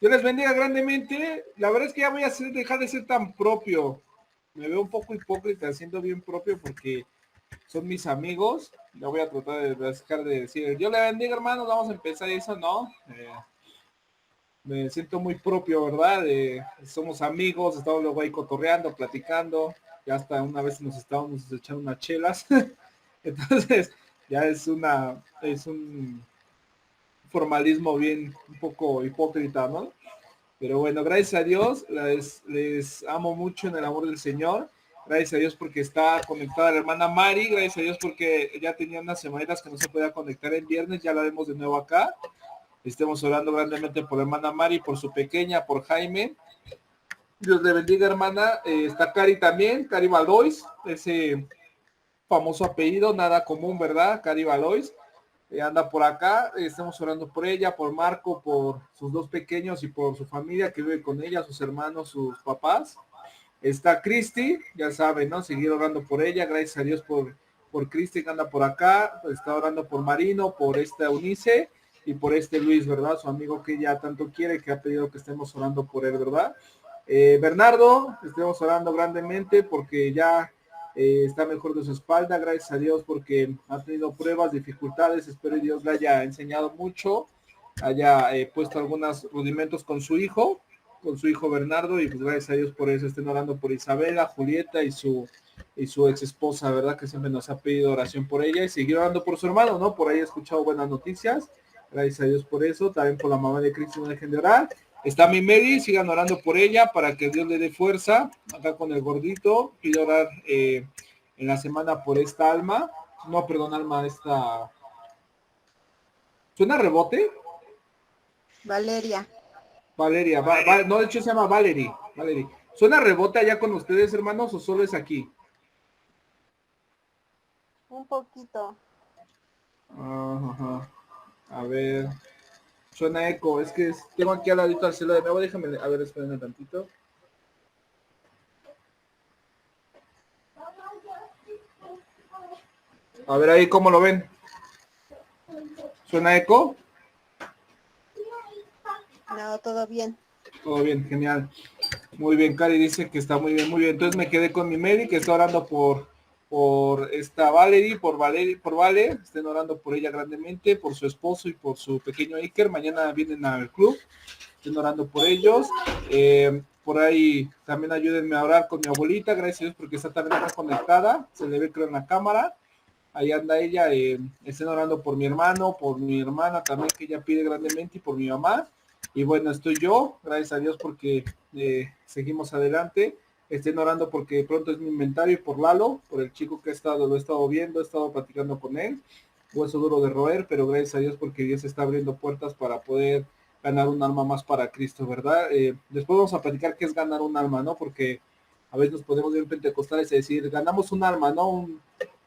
Dios les bendiga grandemente. La verdad es que ya voy a dejar de ser tan propio. Me veo un poco hipócrita, siendo bien propio porque son mis amigos. Ya voy a tratar de dejar de decir, Dios le bendiga, hermanos, vamos a empezar eso, ¿no? Me siento muy propio, ¿verdad? Somos amigos, estamos luego ahí cotorreando, platicando. Ya hasta una vez nos estábamos echando unas chelas. Entonces, ya es un formalismo bien un poco hipócrita, ¿no? Pero bueno, gracias a Dios, les amo mucho en el amor del Señor. Gracias a Dios porque está conectada la hermana Mari. Gracias a Dios porque ya tenía unas semanas que no se podía conectar el viernes. Ya la vemos de nuevo acá. Estemos orando grandemente por la hermana Mari, por su pequeña, por Jaime. Dios le bendiga, hermana. Está Cari también, Cari Valois, ese famoso apellido, nada común, ¿verdad? Cari Valois. Anda por acá, estamos orando por ella, por Marco, por sus dos pequeños y por su familia que vive con ella, sus hermanos, sus papás. Está Cristi, ya saben, ¿no? Seguir orando por ella, gracias a Dios por Cristi que anda por acá, está orando por Marino, por esta Eunice y por este Luis, ¿verdad? Su amigo que ella tanto quiere, que ha pedido que estemos orando por él, ¿verdad? Bernardo, estemos orando grandemente porque ya está mejor de su espalda, gracias a Dios porque ha tenido pruebas, dificultades, espero que Dios le haya enseñado mucho, haya puesto algunos rudimentos con su hijo Bernardo, y pues gracias a Dios por eso. Estén orando por Isabela, Julieta y su ex esposa, ¿verdad? Que siempre nos ha pedido oración por ella y seguir orando por su hermano, ¿no? Por ahí he escuchado buenas noticias. Gracias a Dios por eso. También por la mamá de Cristo, no dejen de orar. Está mi Mary, sigan orando por ella para que Dios le dé fuerza. Acá con el gordito, pido orar en la semana por esta alma. No, perdón, alma, esta. ¿Suena rebote? Valeria. Valeria, no, de hecho se llama Valerie. ¿Suena rebote allá con ustedes, hermanos, o solo es aquí? Un poquito. Ajá. A ver, suena eco, es que tengo aquí al ladito al celular de nuevo, déjame, a ver, espérenme tantito. A ver ahí, ¿cómo lo ven? ¿Suena eco? No, todo bien. Todo bien, genial. Muy bien, Cari dice que está muy bien, muy bien. Entonces me quedé con mi Mary, que está orando por esta Valerie, por Vale, estén orando por ella grandemente, por su esposo y por su pequeño Iker. Mañana vienen al club, estén orando por ellos. Por ahí también ayúdenme a orar con mi abuelita, gracias a Dios porque está también acá conectada, se le ve creo en la cámara. Ahí anda ella, estén orando por mi hermano, por mi hermana también, que ella pide grandemente, y por mi mamá. Y bueno, estoy yo, gracias a Dios porque seguimos adelante. Estén orando porque pronto es mi inventario, y por Lalo, por el chico que lo he estado viendo, he estado platicando con él. Hueso duro de roer, pero gracias a Dios porque Dios está abriendo puertas para poder ganar un alma más para Cristo, ¿verdad? Después vamos a platicar qué es ganar un alma, ¿no? Porque a veces nos podemos ver en pentecostales y decir, ganamos un alma, ¿no?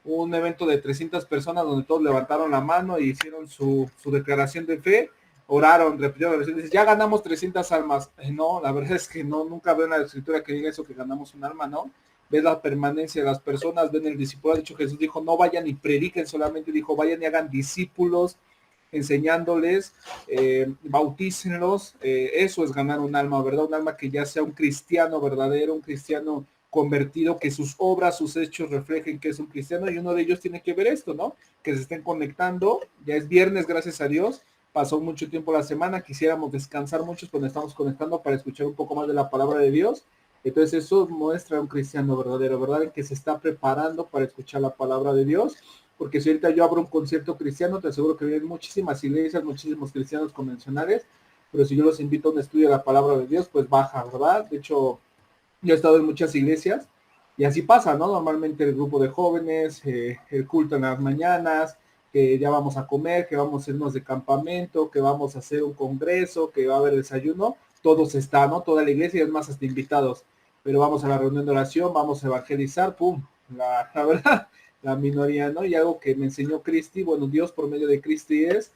Un evento de 300 personas donde todos levantaron la mano y hicieron su declaración de fe, oraron, repitieron la oración, dices, ya ganamos 300 almas. No, la verdad es que no, nunca veo en la escritura que diga eso, que ganamos un alma, ¿no? Ves la permanencia de las personas, ven el discipulado. De hecho, Jesús dijo, no vayan y prediquen, solamente dijo, vayan y hagan discípulos, enseñándoles, bautícenlos. Eso es ganar un alma, ¿verdad? Un alma que ya sea un cristiano verdadero, un cristiano convertido, que sus obras, sus hechos reflejen que es un cristiano, y uno de ellos tiene que ver esto, ¿no? Que se estén conectando. Ya es viernes, gracias a Dios. Pasó mucho tiempo la semana, quisiéramos descansar muchos cuando estamos conectando para escuchar un poco más de la palabra de Dios. Entonces eso muestra a un cristiano verdadero, ¿verdad? El que se está preparando para escuchar la palabra de Dios, porque si ahorita yo abro un concierto cristiano, te aseguro que vienen muchísimas iglesias, muchísimos cristianos convencionales, pero si yo los invito a un estudio de la palabra de Dios, pues baja, ¿verdad? De hecho, yo he estado en muchas iglesias y así pasa, ¿no? Normalmente el grupo de jóvenes, el culto en las mañanas, que ya vamos a comer, que vamos a irnos de campamento, que vamos a hacer un congreso, que va a haber desayuno, todos están, ¿no? Toda la iglesia y es más hasta invitados, pero vamos a la reunión de oración, vamos a evangelizar, pum, la verdad, la minoría, ¿no? Y algo que me enseñó Cristi, bueno, Dios por medio de Cristi es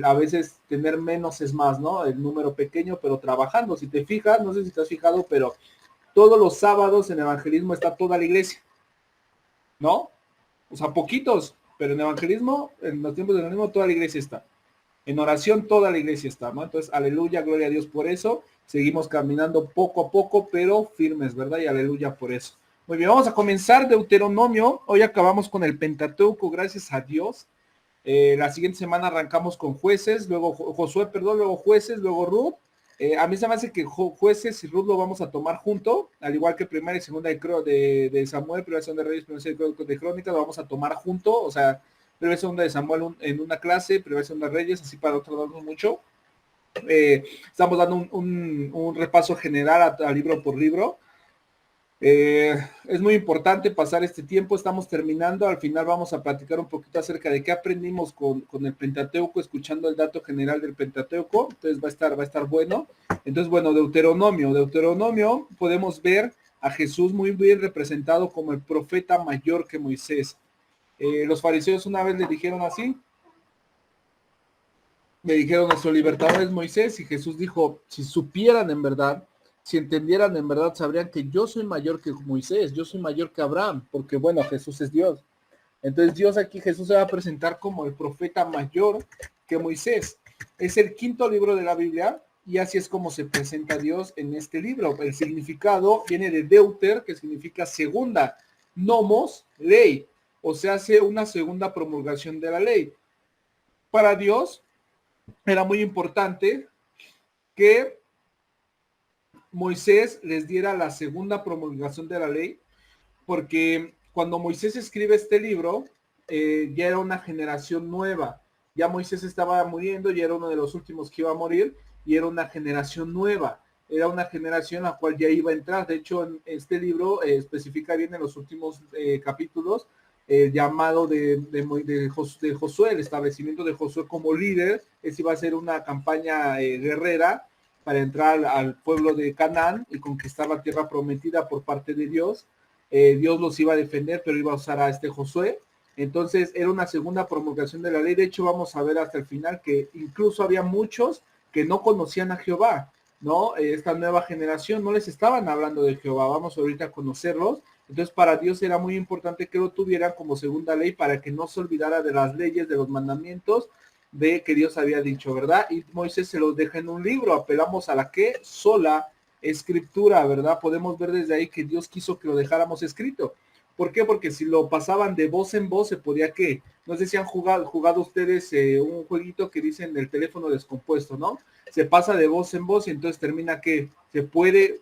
a veces tener menos es más, ¿no? El número pequeño, pero trabajando. Si te fijas, no sé si te has fijado, pero todos los sábados en evangelismo está toda la iglesia, ¿no? O sea, poquitos, pero en evangelismo, en los tiempos de evangelismo, toda la iglesia está. En oración toda la iglesia está, ¿no? Entonces, aleluya, gloria a Dios por eso. Seguimos caminando poco a poco, pero firmes, ¿verdad? Y aleluya por eso. Muy bien, vamos a comenzar Deuteronomio. Hoy acabamos con el Pentateuco, gracias a Dios. La siguiente semana arrancamos con jueces, luego Josué, perdón, luego jueces, luego Ruth. A mí se me hace que jueces y Ruth lo vamos a tomar junto, al igual que primera y segunda de Samuel, primera y segunda de Reyes, primera y segunda de Crónicas, lo vamos a tomar junto, o sea, primera y segunda de Samuel en una clase, primera y segunda de Reyes, así para otro lado mucho. Estamos dando un repaso general a libro por libro. Es muy importante pasar este tiempo, estamos terminando, al final vamos a platicar un poquito acerca de qué aprendimos con el Pentateuco, escuchando el dato general del Pentateuco, entonces va a estar bueno. Entonces, bueno, Deuteronomio, podemos ver a Jesús muy bien representado como el profeta mayor que Moisés. Los fariseos una vez le dijeron así, me dijeron, nuestro libertador es Moisés, y Jesús dijo, si supieran en verdad, si entendieran en verdad, sabrían que yo soy mayor que Moisés, yo soy mayor que Abraham, porque bueno, Jesús es Dios. Entonces Dios aquí, Jesús se va a presentar como el profeta mayor que Moisés. Es el quinto libro de la Biblia, y así es como se presenta Dios en este libro. El significado viene de deuter, que significa segunda, nomos, ley, o sea, hace una segunda promulgación de la ley. Para Dios era muy importante que Moisés les diera la segunda promulgación de la ley, porque cuando Moisés escribe este libro, ya era una generación nueva, ya Moisés estaba muriendo, ya era uno de los últimos que iba a morir, y era una generación nueva, era una generación a la cual ya iba a entrar. De hecho, en este libro especifica bien en los últimos capítulos el llamado de Josué, el establecimiento de Josué como líder. Esa iba a ser una campaña guerrera para entrar al pueblo de Canaán y conquistar la tierra prometida por parte de Dios. Dios los iba a defender, pero iba a usar a este Josué. Entonces era una segunda promulgación de la ley. De hecho, vamos a ver hasta el final que incluso había muchos que no conocían a Jehová, ¿no? Esta nueva generación no les estaban hablando de Jehová. Vamos ahorita a conocerlos. Entonces para Dios era muy importante que lo tuvieran como segunda ley para que no se olvidara de las leyes, de los mandamientos de que Dios había dicho, ¿verdad? Y Moisés se los deja en un libro. Apelamos a la que sola escritura, ¿verdad? Podemos ver desde ahí que Dios quiso que lo dejáramos escrito. ¿Por qué? Porque si lo pasaban de voz en voz, se podía que, no sé si han jugado ustedes un jueguito que dicen el teléfono descompuesto, ¿no? Se pasa de voz en voz y entonces termina que se puede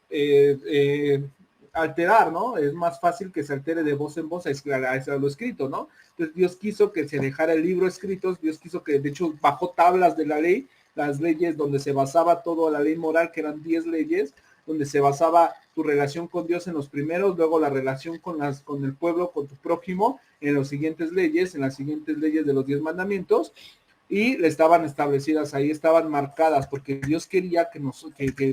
alterar, ¿no? Es más fácil que se altere de voz en voz a lo escrito, ¿no? Entonces Dios quiso que se dejara el libro escrito, Dios quiso que, de hecho, bajó tablas de la ley, las leyes donde se basaba toda la ley moral, que eran 10 leyes, donde se basaba tu relación con Dios en los primeros, luego la relación con el pueblo, con tu prójimo, en las siguientes leyes de los 10 mandamientos, y estaban establecidas ahí, estaban marcadas, porque Dios quería que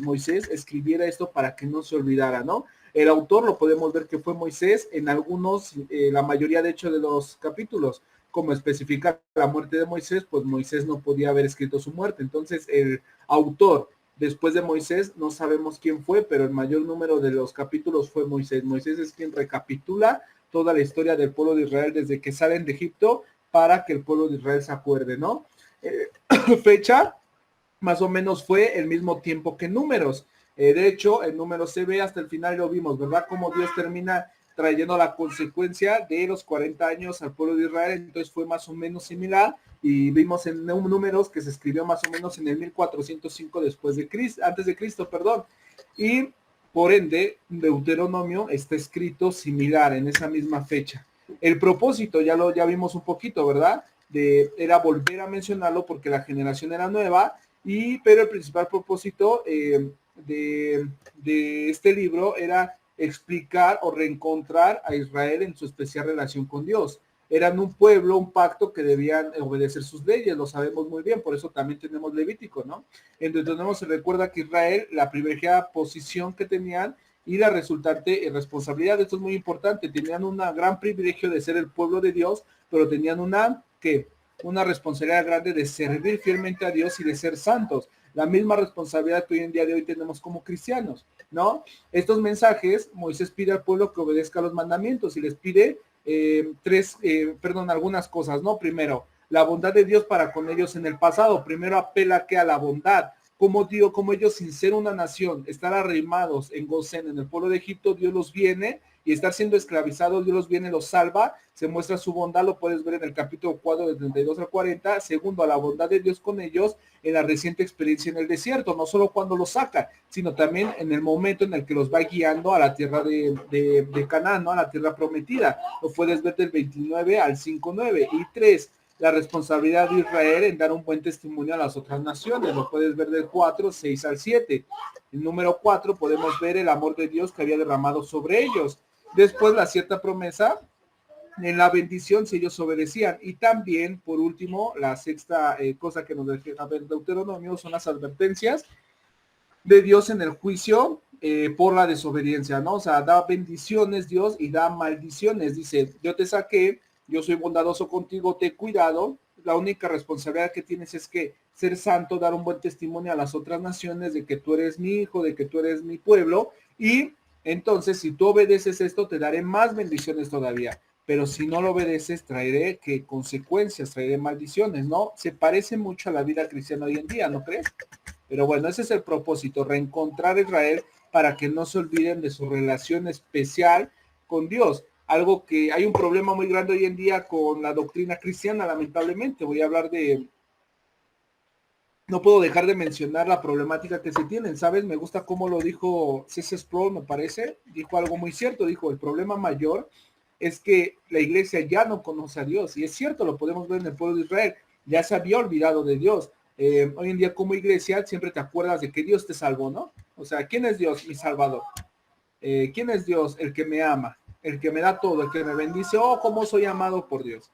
Moisés escribiera esto para que no se olvidara, ¿no? El autor lo podemos ver que fue Moisés en algunos, la mayoría de hecho de los capítulos, como especifica la muerte de Moisés, pues Moisés no podía haber escrito su muerte. Entonces el autor después de Moisés no sabemos quién fue, pero el mayor número de los capítulos fue Moisés. Moisés es quien recapitula toda la historia del pueblo de Israel desde que salen de Egipto para que el pueblo de Israel se acuerde, ¿no? Fecha, más o menos fue el mismo tiempo que Números. De hecho, en Números se ve hasta el final, lo vimos, ¿verdad? Como Dios termina trayendo la consecuencia de los 40 años al pueblo de Israel, entonces fue más o menos similar, y vimos en Números que se escribió más o menos en el 1405 después de Cristo, antes de Cristo, perdón, y por ende Deuteronomio está escrito similar en esa misma fecha. El propósito ya vimos un poquito, ¿verdad? Era volver a mencionarlo porque la generación era nueva, pero el principal propósito de este libro era explicar o reencontrar a Israel en su especial relación con Dios. Eran un pueblo, un pacto que debían obedecer sus leyes, lo sabemos muy bien, por eso también tenemos Levítico, ¿no? Entonces se recuerda que Israel, la privilegiada posición que tenían y la resultante responsabilidad, esto es muy importante, tenían un gran privilegio de ser el pueblo de Dios, pero tenían una responsabilidad grande de servir fielmente a Dios y de ser santos. La misma responsabilidad que hoy en día de hoy tenemos como cristianos, ¿no? Estos mensajes, Moisés pide al pueblo que obedezca los mandamientos y les pide algunas cosas, ¿no? Primero, la bondad de Dios para con ellos en el pasado. Primero apela que a la bondad. Como Dios, como ellos sin ser una nación, estar arrimados en Gosén, en el pueblo de Egipto, Dios los viene y estar siendo esclavizados, Dios los viene, los salva, se muestra su bondad, lo puedes ver en el capítulo 4 de 32 al 40, segundo, a la bondad de Dios con ellos en la reciente experiencia en el desierto, no solo cuando los saca, sino también en el momento en el que los va guiando a la tierra de Canaán, ¿no? A la tierra prometida, lo puedes ver del 29 al 5:9, y 3, la responsabilidad de Israel en dar un buen testimonio a las otras naciones. Lo puedes ver del 4, 6 al 7. El número 4 podemos ver el amor de Dios que había derramado sobre ellos. Después la cierta promesa en la bendición si ellos obedecían. Y también, por último, la sexta cosa que nos deja ver Deuteronomio son las advertencias de Dios en el juicio por la desobediencia, ¿no? O sea, da bendiciones Dios y da maldiciones. Dice, yo te saqué, yo soy bondadoso contigo, te he cuidado, la única responsabilidad que tienes es que ser santo, dar un buen testimonio a las otras naciones de que tú eres mi hijo, de que tú eres mi pueblo, y entonces si tú obedeces esto, te daré más bendiciones todavía, pero si no lo obedeces, traeré que consecuencias, traeré maldiciones, ¿no? Se parece mucho a la vida cristiana hoy en día, ¿no crees? Pero bueno, ese es el propósito, reencontrar a Israel para que no se olviden de su relación especial con Dios. Algo que hay un problema muy grande hoy en día con la doctrina cristiana, lamentablemente. Voy a hablar de, no puedo dejar de mencionar la problemática que se tienen, ¿sabes? Me gusta cómo lo dijo C.C. Sproul, me parece. Dijo algo muy cierto, dijo, el problema mayor es que la iglesia ya no conoce a Dios. Y es cierto, lo podemos ver en el pueblo de Israel. Ya se había olvidado de Dios. Hoy en día como iglesia siempre te acuerdas de que Dios te salvó, ¿no? O sea, ¿quién es Dios? Mi Salvador. ¿Quién es Dios? El que me ama, el que me da todo, el que me bendice. Oh, cómo soy amado por Dios.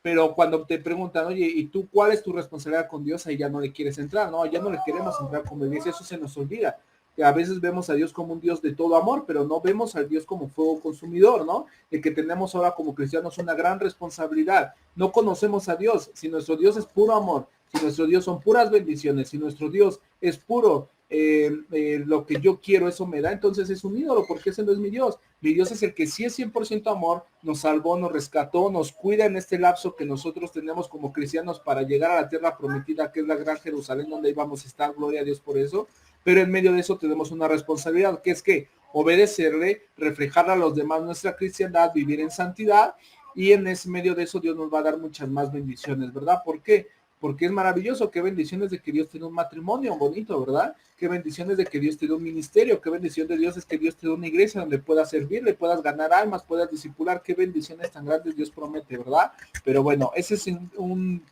Pero cuando te preguntan, oye, ¿y tú cuál es tu responsabilidad con Dios? Ahí ya no le quieres entrar, ¿no? Ya no le queremos entrar como iglesia, eso se nos olvida. Que a veces vemos a Dios como un Dios de todo amor, pero no vemos al Dios como fuego consumidor, ¿no? De que tenemos ahora como cristianos una gran responsabilidad. No conocemos a Dios. Si nuestro Dios es puro amor, si nuestro Dios son puras bendiciones, si nuestro Dios es puro, lo que yo quiero, eso me da, entonces es un ídolo, porque ese no es mi Dios. Mi Dios es el que sí es 100% amor, nos salvó, nos rescató, nos cuida en este lapso que nosotros tenemos como cristianos para llegar a la tierra prometida, que es la gran Jerusalén, donde íbamos a estar, gloria a Dios por eso, pero en medio de eso tenemos una responsabilidad, que es que obedecerle, reflejar a los demás nuestra cristiandad, vivir en santidad, y en ese medio de eso Dios nos va a dar muchas más bendiciones, ¿verdad? ¿Por qué? Porque es maravilloso, qué bendiciones de que Dios tiene un matrimonio bonito, ¿verdad? Qué bendiciones de que Dios te dé un ministerio, qué bendición de Dios es que Dios te dé una iglesia donde puedas servirle, puedas ganar almas, puedas discipular, qué bendiciones tan grandes Dios promete, ¿verdad? Pero bueno, ese es un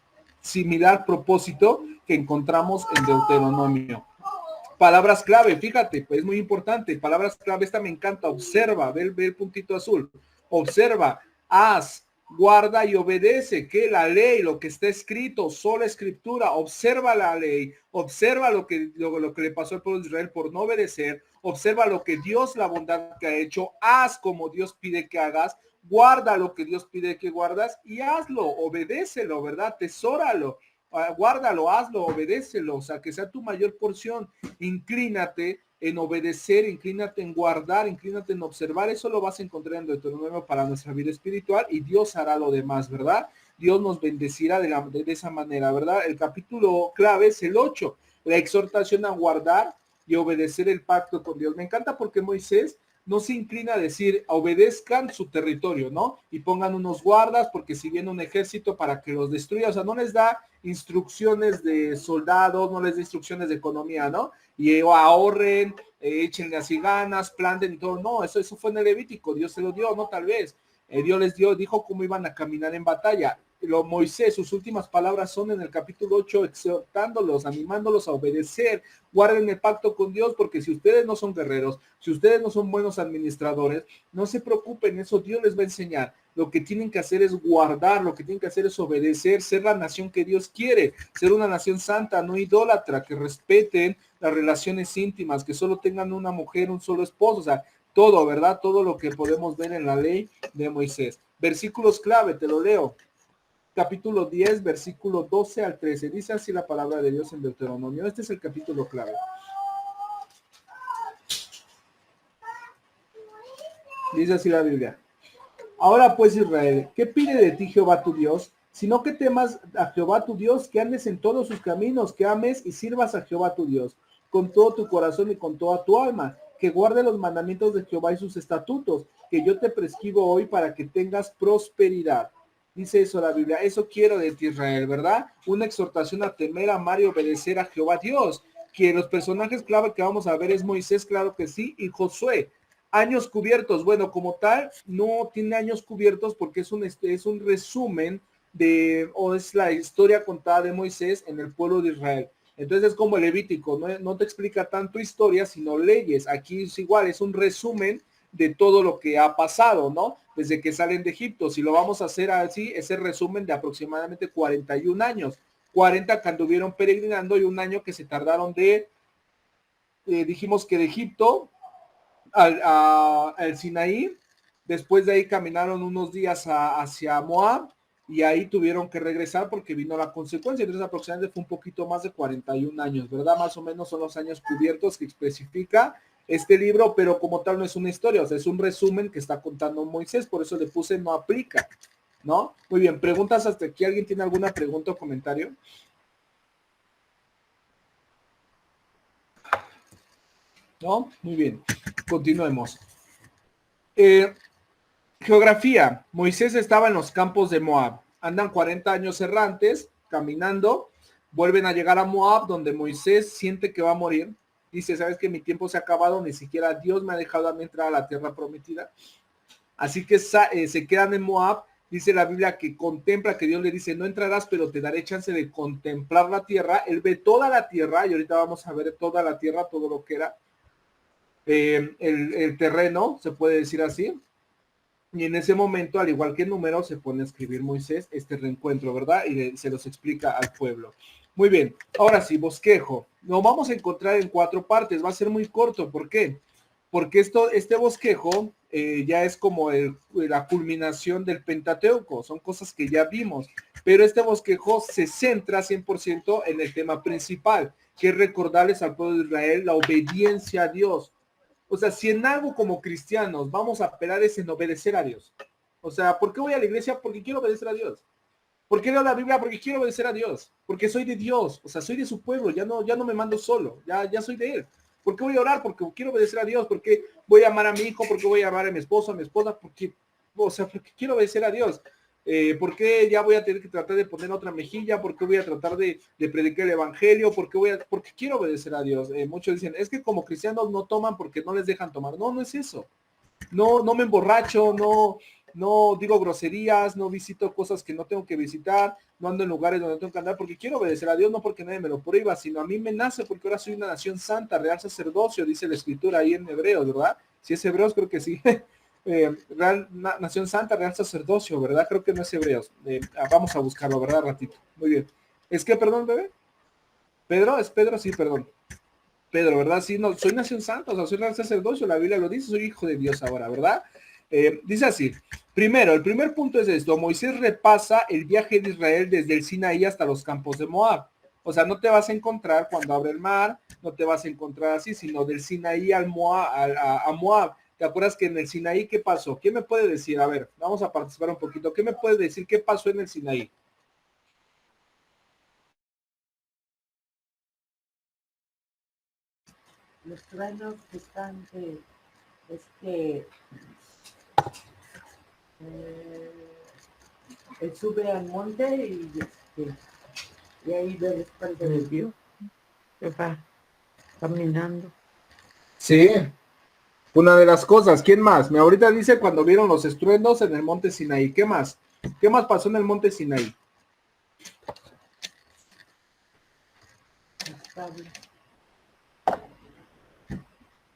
similar propósito que encontramos en Deuteronomio. Palabras clave, fíjate, pues es muy importante, palabras clave, esta me encanta, observa, ve el puntito azul, observa, haz, guarda y obedece, que la ley, lo que está escrito, sola escritura, observa la ley, observa lo que le pasó al pueblo de Israel por no obedecer, observa lo que Dios, la bondad que ha hecho, haz como Dios pide que hagas, guarda lo que Dios pide que guardas y hazlo, obedécelo, ¿verdad? Tesóralo, guárdalo, hazlo, obedécelo, o sea, que sea tu mayor porción, inclínate en obedecer, inclínate en guardar, inclínate en observar, eso lo vas a encontrar en Deuteronomio para nuestra vida espiritual y Dios hará lo demás, ¿verdad? Dios nos bendecirá de esa manera, ¿verdad? El capítulo clave es el 8, la exhortación a guardar y obedecer el pacto con Dios. Me encanta porque Moisés no se inclina a decir, obedezcan su territorio, ¿no? Y pongan unos guardas porque si viene un ejército para que los destruya, o sea, no les da instrucciones de soldados, no les da instrucciones de economía, ¿no? Y ahorren, échenle así ganas, planten y todo, no, eso fue en el Levítico, Dios se lo dio, ¿no? Tal vez. Dios les dio, dijo cómo iban a caminar en batalla. Moisés, sus últimas palabras son en el capítulo 8, exhortándolos, animándolos a obedecer, guarden el pacto con Dios, porque si ustedes no son guerreros, si ustedes no son buenos administradores, no se preocupen, eso Dios les va a enseñar. Lo que tienen que hacer es guardar, lo que tienen que hacer es obedecer, ser la nación que Dios quiere, ser una nación santa, no idólatra, que respeten las relaciones íntimas, que solo tengan una mujer, un solo esposo, o sea, todo, ¿verdad? Todo lo que podemos ver en la ley de Moisés. Versículos clave, te lo leo. Capítulo 10, versículo 12 al 13. Dice así la palabra de Dios en Deuteronomio. Este es el capítulo clave. Dice así la Biblia. Ahora pues Israel, ¿qué pide de ti Jehová tu Dios? sino que temas a Jehová tu Dios, que andes en todos sus caminos, que ames y sirvas a Jehová tu Dios, con todo tu corazón y con toda tu alma, que guarde los mandamientos de Jehová y sus estatutos, que yo te prescribo hoy para que tengas prosperidad. Dice eso la Biblia, eso quiero de ti, Israel, ¿verdad? Una exhortación a temer, amar y obedecer a Jehová Dios. Que los personajes clave que vamos a ver es Moisés, claro que sí, y Josué. Años cubiertos, bueno, como tal, no tiene años cubiertos porque es un resumen o es la historia contada de Moisés en el pueblo de Israel. Entonces es como el Levítico, no te explica tanto historia, sino leyes. Aquí es igual, es un resumen de todo lo que ha pasado, ¿no? Desde que salen de Egipto. Si lo vamos a hacer así, ese resumen de aproximadamente 41 años. 40 que anduvieron peregrinando y un año que se tardaron dijimos que de Egipto al Sinaí. Después de ahí caminaron unos días hacia Moab y ahí tuvieron que regresar porque vino la consecuencia. Entonces aproximadamente fue un poquito más de 41 años, ¿verdad? Más o menos son los años cubiertos que especifica este libro, pero como tal no es una historia, o sea, es un resumen que está contando Moisés, por eso le puse no aplica, ¿no? Muy bien, preguntas hasta aquí. ¿Alguien tiene alguna pregunta o comentario? ¿No? Muy bien, continuemos. Geografía. Moisés estaba en los campos de Moab. Andan 40 años errantes, caminando, vuelven a llegar a Moab, donde Moisés siente que va a morir. Dice, ¿sabes que mi tiempo se ha acabado? Ni siquiera Dios me ha dejado a mí entrar a la tierra prometida. Así que se quedan en Moab. Dice la Biblia que contempla, que Dios le dice, no entrarás, pero te daré chance de contemplar la tierra. Él ve toda la tierra, y ahorita vamos a ver toda la tierra, todo lo que era el terreno, se puede decir así. Y en ese momento, al igual que en Número, se pone a escribir Moisés este reencuentro, ¿verdad? Y se los explica al pueblo. Muy bien, ahora sí, bosquejo. Lo vamos a encontrar en 4 partes, va a ser muy corto. ¿Por qué? Porque este bosquejo ya es como la culminación del Pentateuco, son cosas que ya vimos, pero este bosquejo se centra 100% en el tema principal, que es recordarles al pueblo de Israel la obediencia a Dios. O sea, si en algo como cristianos vamos a apelar es en obedecer a Dios. O sea, ¿por qué voy a la iglesia? Porque quiero obedecer a Dios. ¿Por qué leo la Biblia? Porque quiero obedecer a Dios. Porque soy de Dios. O sea, soy de su pueblo. Ya no me mando solo. Ya soy de Él. ¿Por qué voy a orar? Porque quiero obedecer a Dios. Porque voy a amar a mi hijo. Porque voy a amar a mi esposo, a mi esposa. Porque quiero obedecer a Dios. ¿Por qué ya voy a tener que tratar de poner otra mejilla? ¿Por qué voy a tratar de predicar el evangelio? Porque quiero obedecer a Dios. Muchos dicen, es que como cristianos no toman porque no les dejan tomar. No es eso. No me emborracho, no digo groserías, no visito cosas que no tengo que visitar, no ando en lugares donde tengo que andar porque quiero obedecer a Dios, no porque nadie me lo prohíba, sino a mí me nace porque ahora soy una nación santa, real sacerdocio, dice la escritura ahí en Hebreos, ¿verdad? Si es Hebreos, creo que sí. Nación santa, real sacerdocio, ¿verdad? Creo que no es Hebreos. Vamos a buscarlo, ¿verdad? Ratito. Muy bien. ¿Es que, perdón, bebé? ¿Pedro? ¿Es Pedro? Sí, perdón. Pedro, ¿verdad? Sí, no, soy nación santa, o sea, soy real sacerdocio, la Biblia lo dice, soy hijo de Dios ahora, ¿verdad? Dice así, primero, el primer punto es esto, Moisés repasa el viaje de Israel desde el Sinaí hasta los campos de Moab. O sea, no te vas a encontrar cuando abre el mar, no te vas a encontrar así, sino del Sinaí a Moab. ¿Te acuerdas que en el Sinaí qué pasó? ¿Qué me puede decir? A ver, vamos a participar un poquito. ¿Qué me puede decir? ¿Qué pasó en el Sinaí? Los truenos que están él sube al monte y ahí ve el espalda de Dios que va caminando. Sí, una de las cosas. ¿Quién más? Me ahorita dice cuando vieron los estruendos en el monte Sinaí. ¿Qué más? ¿Qué más pasó en el monte Sinaí?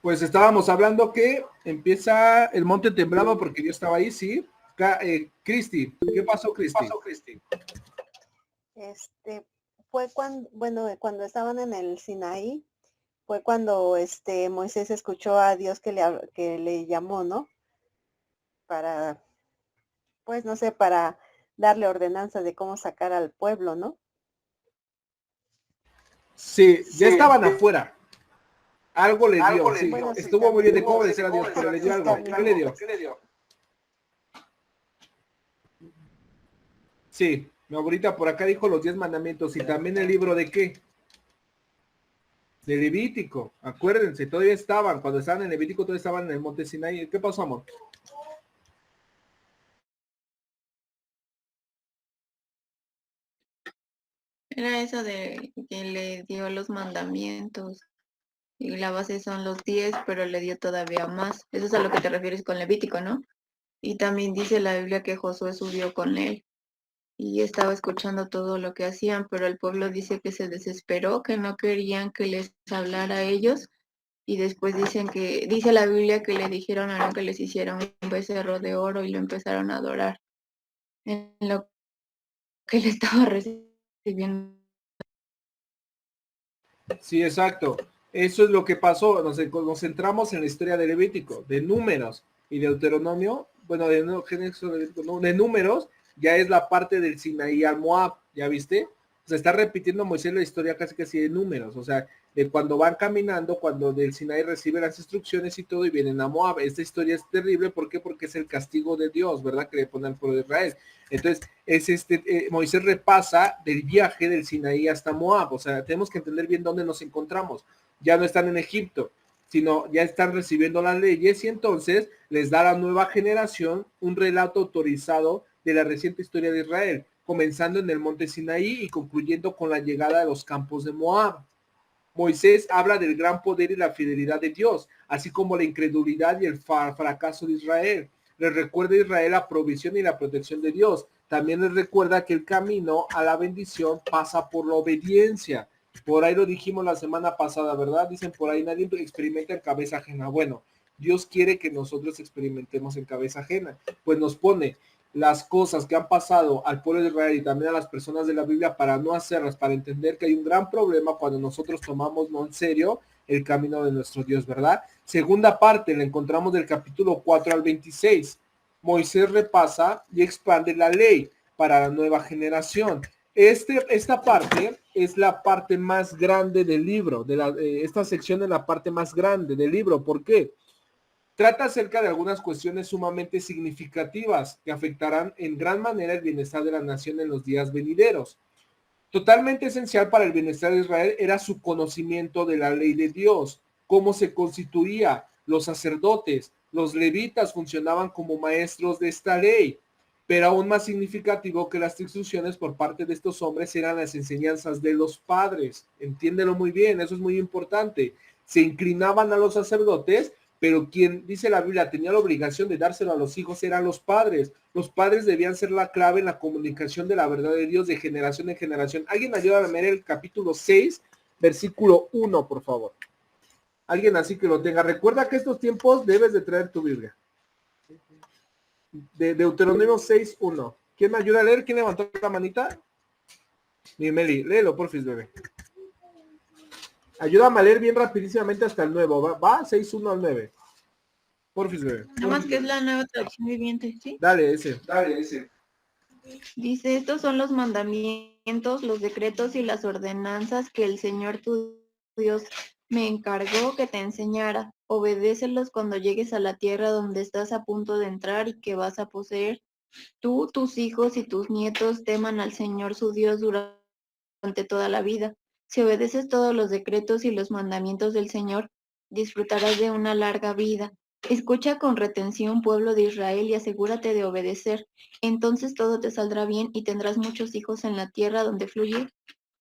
Pues estábamos hablando que empieza, el monte temblaba porque yo estaba ahí, ¿sí? Cristi, ¿qué pasó, Cristi? Fue cuando estaban en el Sinaí, fue cuando Moisés escuchó a Dios que le llamó, ¿no? Para, pues no sé, para darle ordenanza de cómo sacar al pueblo, ¿no? Sí, ya estaban afuera. Algo le dio, sí. Bueno, sí, Estuvo muy bien de también. cómo obedecer a Dios, pero le dio algo. ¿Qué le dio? Sí. Mi abuelita por acá dijo los 10 mandamientos y también el libro de qué? De Levítico. Acuérdense, todavía estaban, cuando estaban en Levítico, todavía estaban en el monte Sinaí. ¿Qué pasó, amor? Era eso de que le dio los mandamientos y la base son los 10, pero le dio todavía más. Eso es a lo que te refieres con Levítico, ¿no? Y también dice la Biblia que Josué subió con él y estaba escuchando todo lo que hacían, pero el pueblo dice que se desesperó, que no querían que les hablara a ellos, y después dice la Biblia que le dijeron a lo que les hicieron un becerro de oro y lo empezaron a adorar en lo que él estaba recibiendo. Sí, exacto. Eso es lo que pasó. Nos centramos en la historia de Levítico, de Números y Deuteronomio. Bueno, de Números ya es la parte del Sinaí al Moab, ¿ya viste? O sea, está repitiendo Moisés la historia casi de Números. O sea, de cuando van caminando, cuando del Sinaí recibe las instrucciones y todo y vienen a Moab. Esta historia es terrible. ¿Por qué? Porque es el castigo de Dios, ¿verdad? Que le pone al pueblo de Israel. Entonces, Moisés repasa del viaje del Sinaí hasta Moab. O sea, tenemos que entender bien dónde nos encontramos. Ya no están en Egipto, sino ya están recibiendo las leyes y entonces les da a la nueva generación un relato autorizado de la reciente historia de Israel, comenzando en el monte Sinaí y concluyendo con la llegada de los campos de Moab. Moisés habla del gran poder y la fidelidad de Dios, así como la incredulidad y el fracaso de Israel. Les recuerda a Israel la provisión y la protección de Dios. También les recuerda que el camino a la bendición pasa por la obediencia. Por ahí lo dijimos la semana pasada, ¿verdad? Dicen por ahí nadie experimenta en cabeza ajena. Bueno, Dios quiere que nosotros experimentemos en cabeza ajena. Pues nos pone las cosas que han pasado al pueblo de Israel y también a las personas de la Biblia para no hacerlas, para entender que hay un gran problema cuando nosotros tomamos no en serio el camino de nuestro Dios, ¿verdad? Segunda parte, la encontramos del capítulo 4 al 26. Moisés repasa y expande la ley para la nueva generación. Esta parte es la parte más grande del libro, esta sección es la parte más grande del libro. ¿Por qué? Trata acerca de algunas cuestiones sumamente significativas que afectarán en gran manera el bienestar de la nación en los días venideros. Totalmente esencial para el bienestar de Israel era su conocimiento de la ley de Dios, cómo se constituía, los sacerdotes, los levitas funcionaban como maestros de esta ley, pero aún más significativo que las instrucciones por parte de estos hombres eran las enseñanzas de los padres. Entiéndelo muy bien, eso es muy importante. Se inclinaban a los sacerdotes, pero quien, dice la Biblia, tenía la obligación de dárselo a los hijos eran los padres. Los padres debían ser la clave en la comunicación de la verdad de Dios de generación en generación. Alguien ayuda a leer el capítulo 6, versículo 1, por favor. Alguien así que lo tenga. Recuerda que estos tiempos debes de traer tu Biblia. De Deuteronomio 6, 1. ¿Quién me ayuda a leer? ¿Quién levantó la manita? Mi Meli, léelo, porfis, bebé. Ayúdame a leer bien rapidísimamente hasta el nuevo. ¿Va? 6, 1 al 9. Porfis, bebé. Nada más que es la nueva traducción viviente, ¿sí? Dale, ese. Dice, estos son los mandamientos, los decretos y las ordenanzas que el Señor tu Dios me encargó que te enseñara. Obedécelos cuando llegues a la tierra donde estás a punto de entrar y que vas a poseer. Tú, tus hijos y tus nietos teman al Señor su Dios durante toda la vida. Si obedeces todos los decretos y los mandamientos del Señor, disfrutarás de una larga vida. Escucha con retención, pueblo de Israel, y asegúrate de obedecer. Entonces todo te saldrá bien y tendrás muchos hijos en la tierra donde fluye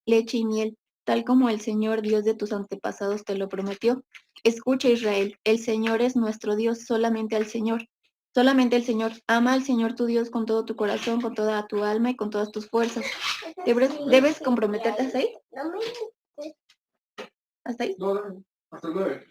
leche y miel, tal como el Señor, Dios de tus antepasados, te lo prometió. Escucha, Israel, el Señor es nuestro Dios, solamente al Señor. Solamente el Señor. Ama al Señor tu Dios con todo tu corazón, con toda tu alma y con todas tus fuerzas. Debes comprometerte. ¿Hasta ahí? ¿Hasta ahí? No, hasta el 9.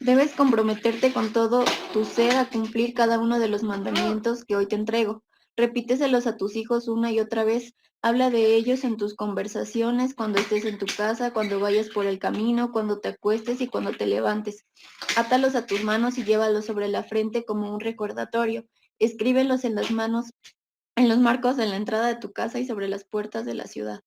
Debes comprometerte con todo tu ser a cumplir cada uno de los mandamientos que hoy te entrego. Repíteselos a tus hijos una y otra vez. Habla de ellos en tus conversaciones, cuando estés en tu casa, cuando vayas por el camino, cuando te acuestes y cuando te levantes. Átalos a tus manos y llévalos sobre la frente como un recordatorio. Escríbelos en las manos, en los marcos de la entrada de tu casa y sobre las puertas de la ciudad.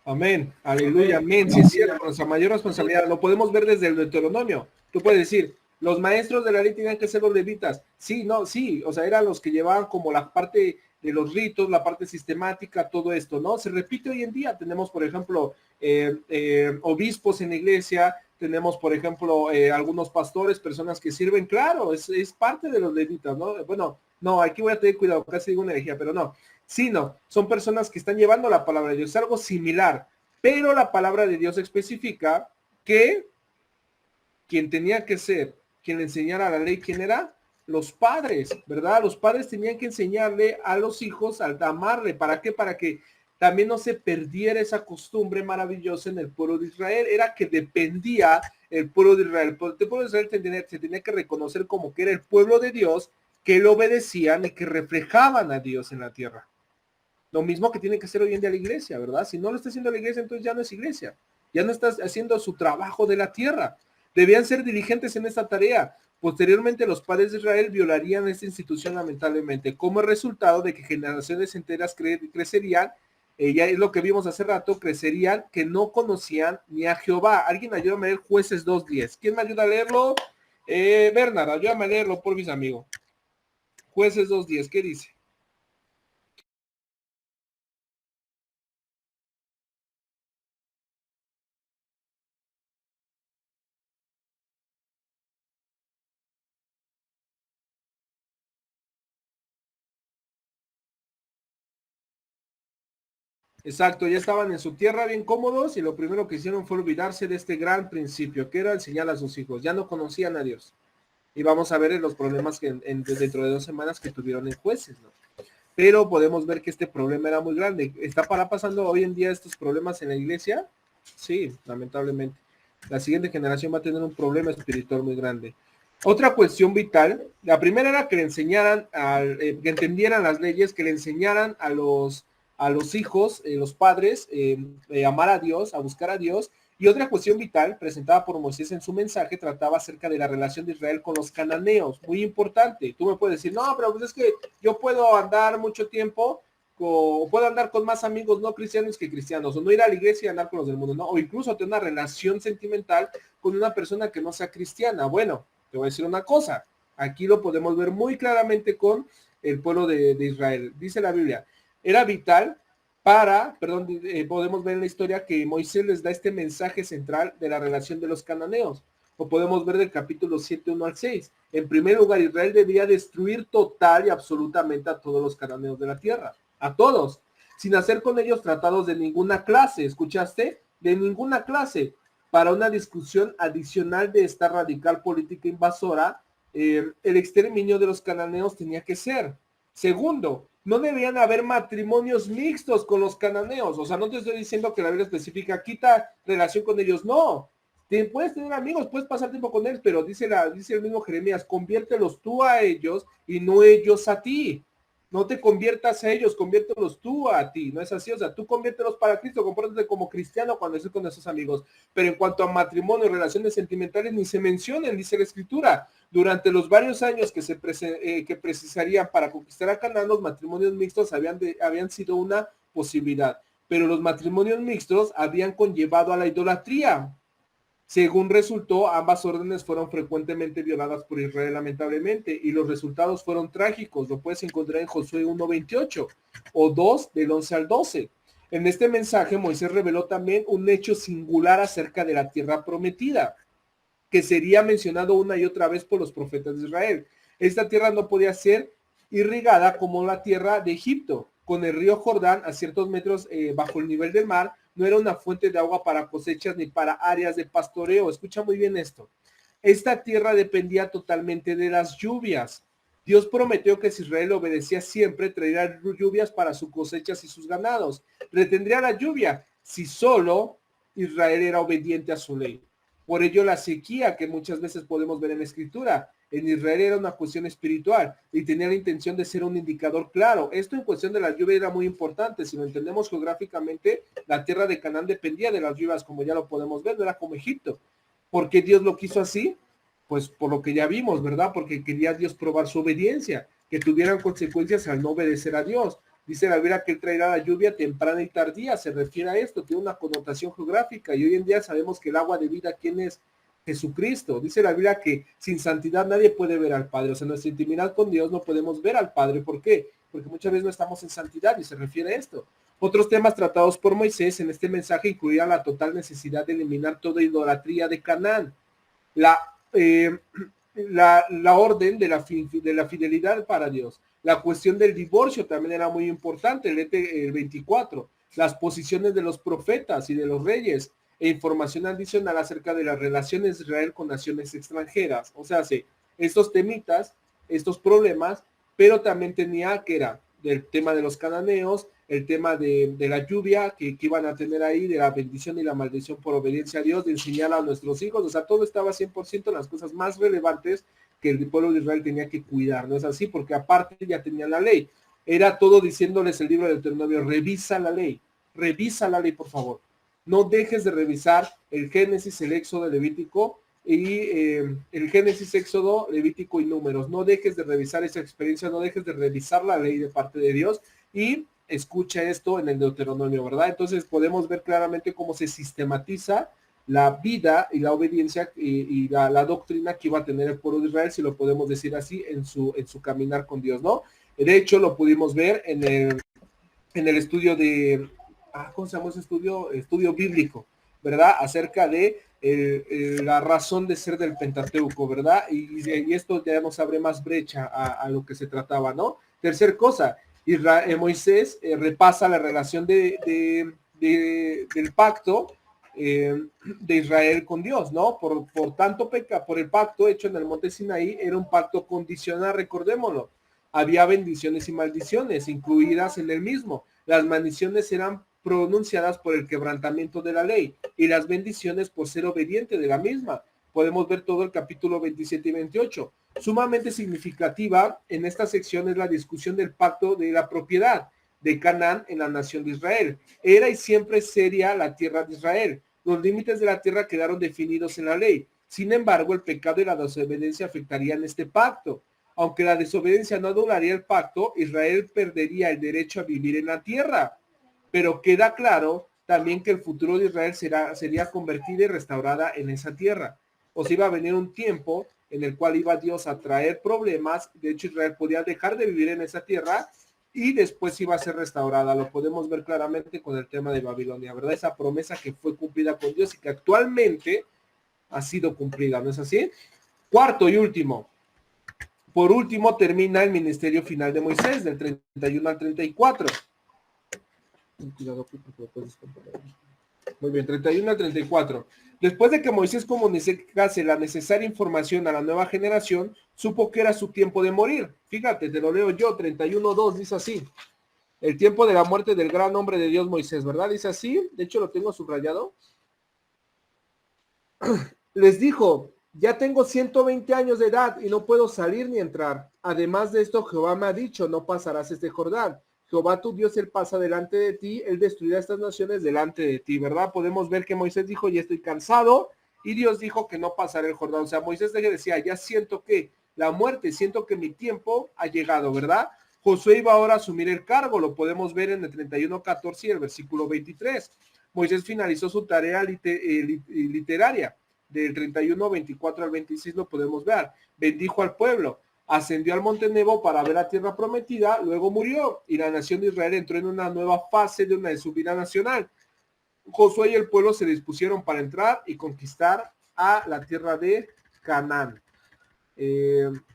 Amén, aleluya, amén. Sí, es cierto, nuestra mayor responsabilidad. Lo podemos ver desde el Deuteronomio. Tú puedes decir, los maestros de la ley tenían que ser los levitas. Sí, no, sí, o sea, eran los que llevaban como la parte de los ritos, la parte sistemática, todo esto, ¿no? Se repite hoy en día. Tenemos, por ejemplo, obispos en la iglesia, tenemos, por ejemplo, algunos pastores, personas que sirven, claro, es parte de los levitas, ¿no? Bueno, no, aquí voy a tener cuidado, casi digo una herejía, pero no, sino son personas que están llevando la palabra de Dios, es algo similar, pero la palabra de Dios especifica que quien tenía que ser, quien le enseñara la ley, ¿quién era? Los padres, ¿verdad? Los padres tenían que enseñarle a los hijos a amarle. ¿Para qué? Para que también no se perdiera esa costumbre maravillosa en el pueblo de Israel. Era que dependía el pueblo de Israel. El pueblo de Israel se tenía que reconocer como que era el pueblo de Dios, que le obedecían y que reflejaban a Dios en la tierra. Lo mismo que tiene que hacer hoy en día la iglesia, ¿verdad? Si no lo está haciendo la iglesia, entonces ya no es iglesia. Ya no está haciendo su trabajo de la tierra. Debían ser diligentes en esta tarea. Posteriormente, los padres de Israel violarían esta institución lamentablemente, como resultado de que generaciones enteras crecerían, ya es lo que vimos hace rato, crecerían que no conocían ni a Jehová. Alguien ayúdame a leer Jueces 2:10. ¿Quién me ayuda a leerlo? Bernard, ayúdame a leerlo por mis amigos. Jueces 2:10, ¿qué dice? Exacto, ya estaban en su tierra bien cómodos y lo primero que hicieron fue olvidarse de este gran principio, que era enseñar a sus hijos. Ya no conocían a Dios. Y vamos a ver los problemas que dentro de 2 semanas que tuvieron en Jueces, ¿no? Pero podemos ver que este problema era muy grande. ¿Está pasando hoy en día estos problemas en la iglesia? Sí, lamentablemente. La siguiente generación va a tener un problema espiritual muy grande. Otra cuestión vital, la primera era que le enseñaran, que entendieran las leyes, que le enseñaran a los hijos, los padres, amar a Dios, a buscar a Dios. Y otra cuestión vital presentada por Moisés en su mensaje trataba acerca de la relación de Israel con los cananeos, muy importante. Tú me puedes decir, no, pero pues es que yo puedo andar mucho tiempo, o puedo andar con más amigos no cristianos que cristianos, o no ir a la iglesia y andar con los del mundo, ¿no? O incluso tener una relación sentimental con una persona que no sea cristiana. Bueno, te voy a decir una cosa, aquí lo podemos ver muy claramente con el pueblo de Israel. Dice la Biblia, era vital podemos ver en la historia que Moisés les da este mensaje central de la relación de los cananeos. O podemos ver del capítulo 7, 1 al 6. En primer lugar, Israel debía destruir total y absolutamente a todos los cananeos de la tierra. A todos. Sin hacer con ellos tratados de ninguna clase. ¿Escuchaste? De ninguna clase. Para una discusión adicional de esta radical política invasora, el exterminio de los cananeos tenía que ser. Segundo, no debían haber matrimonios mixtos con los cananeos. O sea, no te estoy diciendo que la Biblia específica quita relación con ellos, no. Puedes tener amigos, puedes pasar tiempo con ellos, pero dice el mismo Jeremías, conviértelos tú a ellos y no ellos a ti. No te conviertas a ellos, conviértelos tú a ti. No es así, o sea, tú conviértelos para Cristo, compórtate como cristiano cuando estés con esos amigos. Pero en cuanto a matrimonio y relaciones sentimentales, ni se mencionan, dice la Escritura. Durante los varios años que precisarían para conquistar a Canaán, los matrimonios mixtos habían sido una posibilidad. Pero los matrimonios mixtos habían conllevado a la idolatría. Según resultó, ambas órdenes fueron frecuentemente violadas por Israel lamentablemente y los resultados fueron trágicos. Lo puedes encontrar en Josué 1:28 o 2 del 11 al 12. En este mensaje Moisés reveló también un hecho singular acerca de la tierra prometida, que sería mencionado una y otra vez por los profetas de Israel. Esta tierra no podía ser irrigada como la tierra de Egipto, con el río Jordán a ciertos metros bajo el nivel del mar. No era una fuente de agua para cosechas ni para áreas de pastoreo. Escucha muy bien esto. Esta tierra dependía totalmente de las lluvias. Dios prometió que si Israel obedecía siempre, traería lluvias para sus cosechas y sus ganados. Retendría la lluvia si solo Israel era obediente a su ley. Por ello la sequía que muchas veces podemos ver en la Escritura en Israel era una cuestión espiritual y tenía la intención de ser un indicador claro. Esto en cuestión de la lluvia era muy importante. Si lo entendemos geográficamente, la tierra de Canaán dependía de las lluvias, como ya lo podemos ver, no era como Egipto. ¿Por qué Dios lo quiso así? Pues por lo que ya vimos, ¿verdad? Porque quería Dios probar su obediencia, que tuvieran consecuencias al no obedecer a Dios. Dice la Biblia que Él traerá la lluvia temprana y tardía, se refiere a esto, tiene una connotación geográfica y hoy en día sabemos que el agua de vida, ¿quién es? Jesucristo. Dice la Biblia que sin santidad nadie puede ver al Padre, o sea, nuestra intimidad con Dios no podemos ver al Padre. ¿Por qué? porque muchas veces no estamos en santidad y se refiere a esto. Otros temas tratados por Moisés en este mensaje incluían la total necesidad de eliminar toda idolatría de Canaán, la, eh, la orden de la fidelidad para Dios. La cuestión del divorcio también era muy importante, el 24, las posiciones de los profetas y de los reyes, e información adicional acerca de las relaciones de Israel con naciones extranjeras. O sea, sí, estos temitas, estos problemas, pero también tenía que era del tema de los cananeos, el tema de la lluvia que iban a tener ahí, de la bendición y la maldición por obediencia a Dios, de enseñar a nuestros hijos. O sea, todo estaba 100% en las cosas más relevantes que el pueblo de Israel tenía que cuidar. No es así, porque aparte ya tenía la ley. Era todo diciéndoles el libro de Deuteronomio: revisa la ley, por favor. No dejes de revisar el Génesis, el Éxodo, el Levítico y el Génesis, Éxodo, Levítico y Números. No dejes de revisar esa experiencia, no dejes de revisar la ley de parte de Dios y escucha esto en el Deuteronomio, ¿verdad? Entonces podemos ver claramente cómo se sistematiza la vida y la obediencia y la doctrina que iba a tener el pueblo de Israel, si lo podemos decir así, en su caminar con Dios, ¿no? De hecho, lo pudimos ver en el estudio de, ¿cómo se llama ese estudio? Estudio bíblico, ¿verdad? Acerca de la razón de ser del Pentateuco, ¿verdad? Y esto ya nos abre más brecha a lo que se trataba, ¿no? Tercer cosa, Moisés repasa la relación del pacto de Israel con Dios, ¿no? Por tanto, por el pacto hecho en el monte Sinaí, era un pacto condicional, recordémoslo. Había bendiciones y maldiciones incluidas en el mismo. Las maldiciones eran pronunciadas por el quebrantamiento de la ley y las bendiciones por ser obediente de la misma. Podemos ver todo el capítulo 27 y 28. Sumamente significativa en esta sección es la discusión del pacto de la propiedad de Canaán en la nación de Israel. Era y siempre sería la tierra de Israel. Los límites de la tierra quedaron definidos en la ley. Sin embargo, el pecado y la desobediencia afectarían este pacto. Aunque la desobediencia no anularía el pacto, Israel perdería el derecho a vivir en la tierra. Pero queda claro también que el futuro de Israel sería convertida y restaurada en esa tierra. O sea, iba a venir un tiempo en el cual iba Dios a traer problemas. De hecho, Israel podía dejar de vivir en esa tierra y después iba a ser restaurada. Lo podemos ver claramente con el tema de Babilonia, ¿verdad? Esa promesa que fue cumplida con Dios y que actualmente ha sido cumplida, ¿no es así? Cuarto y último. Por último, termina el ministerio final de Moisés, del 31 al 34. Muy bien, 31 al 34. Después de que Moisés comunicase la necesaria información a la nueva generación, supo que era su tiempo de morir. Fíjate, te lo leo yo, 31:2, dice así. El tiempo de la muerte del gran hombre de Dios Moisés, ¿verdad? Dice así, de hecho lo tengo subrayado. Les dijo: ya tengo 120 años de edad y no puedo salir ni entrar. Además de esto, Jehová me ha dicho: no pasarás este Jordán. Jehová tu Dios, él pasa delante de ti, él destruirá estas naciones delante de ti, ¿verdad? Podemos ver que Moisés dijo: ya estoy cansado, y Dios dijo que no pasará el Jordán. O sea, Moisés decía: ya siento que la muerte, siento que mi tiempo ha llegado, ¿verdad? Josué iba ahora a asumir el cargo, lo podemos ver en el 31:14 y el versículo 23. Moisés finalizó su tarea literaria. Del 31, 24 al 26 lo podemos ver. Bendijo al pueblo, ascendió al monte Nebo para ver la tierra prometida, luego murió y la nación de Israel entró en una nueva fase de su vida nacional. Josué y el pueblo se dispusieron para entrar y conquistar a la tierra de Canaán.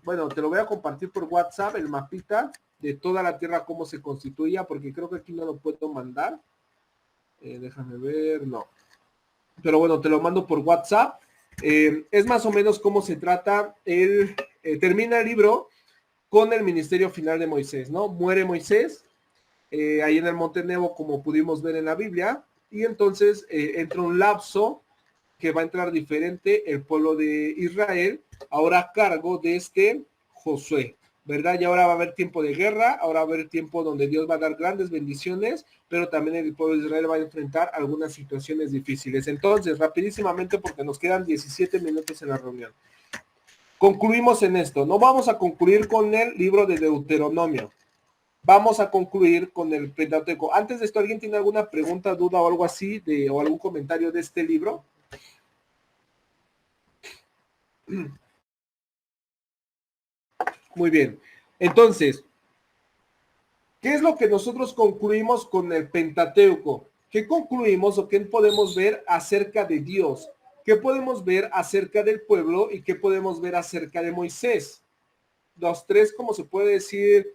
Bueno, te lo voy a compartir por WhatsApp, el mapita de toda la tierra, cómo se constituía, porque creo que aquí no lo puedo mandar. Déjame ver, no. Pero bueno, te lo mando por WhatsApp. Es más o menos cómo se trata. Termina el libro con el ministerio final de Moisés, ¿no? Muere Moisés ahí en el monte Nebo, como pudimos ver en la Biblia, y entonces entra un lapso que va a entrar diferente el pueblo de Israel, ahora a cargo de Josué, ¿verdad? Y ahora va a haber tiempo de guerra, ahora va a haber tiempo donde Dios va a dar grandes bendiciones, pero también el pueblo de Israel va a enfrentar algunas situaciones difíciles. Entonces, rapidísimamente, porque nos quedan 17 minutos en la reunión. Concluimos en esto. No vamos a concluir con el libro de Deuteronomio. Vamos a concluir con el Pentateuco. Antes de esto, ¿alguien tiene alguna pregunta, duda o algo así, o algún comentario de este libro? Muy bien. Entonces, ¿Qué es lo que nosotros concluimos con el Pentateuco? ¿Qué concluimos o qué podemos ver acerca de Dios? ¿Qué podemos ver acerca del pueblo y qué podemos ver acerca de Moisés? Los tres, como se puede decir,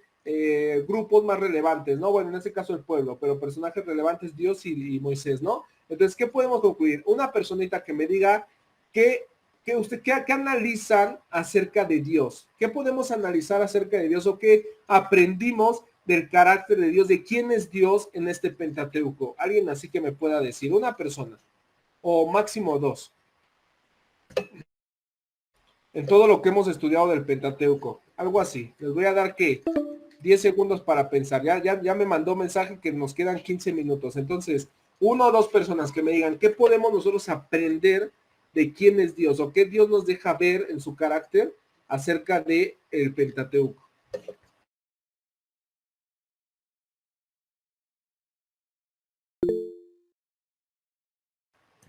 grupos más relevantes, ¿no? Bueno, en este caso el pueblo, pero personajes relevantes, Dios y Moisés, ¿no? Entonces, ¿qué podemos concluir? Una personita que me diga qué analizan acerca de Dios. ¿Qué podemos analizar acerca de Dios o qué aprendimos del carácter de Dios, de quién es Dios en este Pentateuco? Alguien así que me pueda decir, una persona, o máximo dos, en todo lo que hemos estudiado del Pentateuco. Algo así. Les voy a dar que 10 segundos para pensar. Ya me mandó mensaje que nos quedan 15 minutos. Entonces, una o dos personas que me digan, ¿qué podemos nosotros aprender de quién es Dios? ¿O qué Dios nos deja ver en su carácter acerca de el Pentateuco?